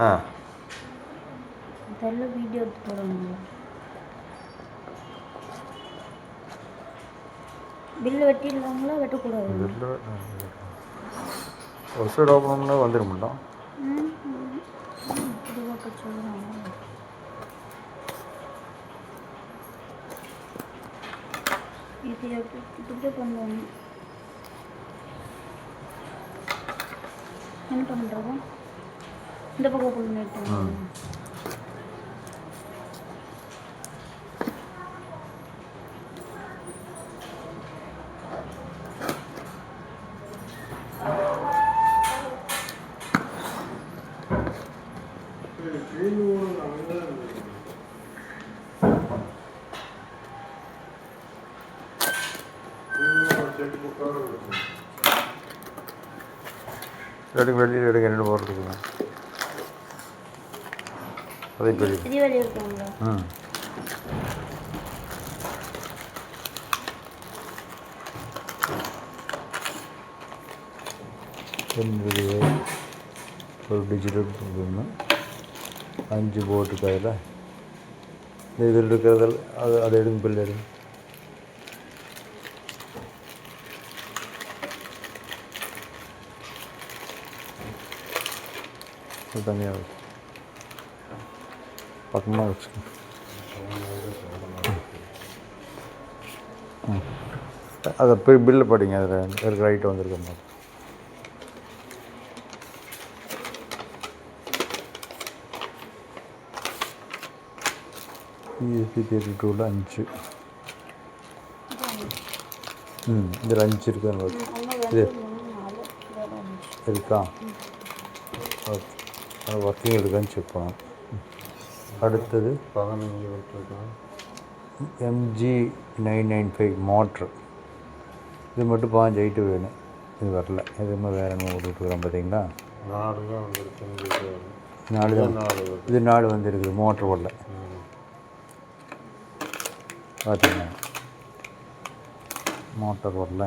ஆ இதெல்லாம் வீடியோ எடுத்து போடணுங்களா? பில்லு வெட்டிடலாங்களா வெட்டக்கூடாது? பில்லு ஒரு சைடு ஓப்பன் பண்ணால் வந்துட மாட்டோம். இப்படி ஓட்ட சொல்லுவாங்க. இது எப்படி பண்ணுவாங்க? என்ன பண்ணுறது? இந்த பக்கம் ஓப்பன் பண்ணிட்டு எடுக்க வெளியில் எடுக்க 2 போகிறதுக்குங்க அதே பெரிய இது வெளியே இருக்குங்களா? ஒரு டிஜிட்டல் ஒன்று 5 போட்டு கையில் இதில் இருக்கிறதில் அதை எடுங்க பில் எடுங்க. தனியாக வச்சு பக்கமாக வச்சுக்கோங்க. அதை போய் பில்லு படிங்க. அதில் இருக்கிற ரைட்டு வந்திருக்க மாதிரி ESP 32ல் 5 இதில் 5 இருக்கு. இது இருக்கா? ஓகே, அது ஒர்க்கிங் இருக்கான்னு செக் பண்ணணும். அடுத்தது 15 விட்டுருக்கோம். MG 995 motor. இது மட்டும் 15 ஹைட்டு வேணும். இது வரல. எதுவுமே வேறு என்ன விட்டுருக்குறோம் பார்த்தீங்களா? 4 தான் வந்துருக்கு. 4 தான். இது 4 வந்துருக்குது. மோட்ரு வரல பார்த்தீங்களா? மோட்டர் வரல.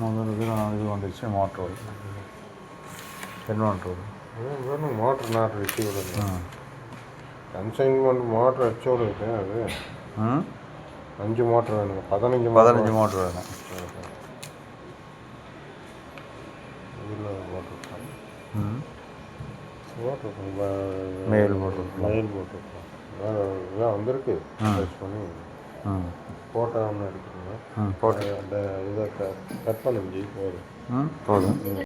முதலுக்கு 4 இது வந்துடுச்சு. மோட்ரு வருது. என்ன மோட்ரு வருது? மோட்ரு நாட்டு வச்சு விடுங்க. கன்சைன்மெண்ட் மோட்ரு வச்சு விடுங்க. அது 5 மோட்ரு வேணுங்க. 15 மோட்ரு வேணும். இதில் போட்டுருக்கோம். மெயில் போட்டுருக்கோம். இதெல்லாம் வந்திருக்கு. பண்ணி ஃபோட்டோ ஒன்று எடுத்துக்கோங்க. ஃபோட்டோ அந்த இதை கட் பண்ணி போதும்.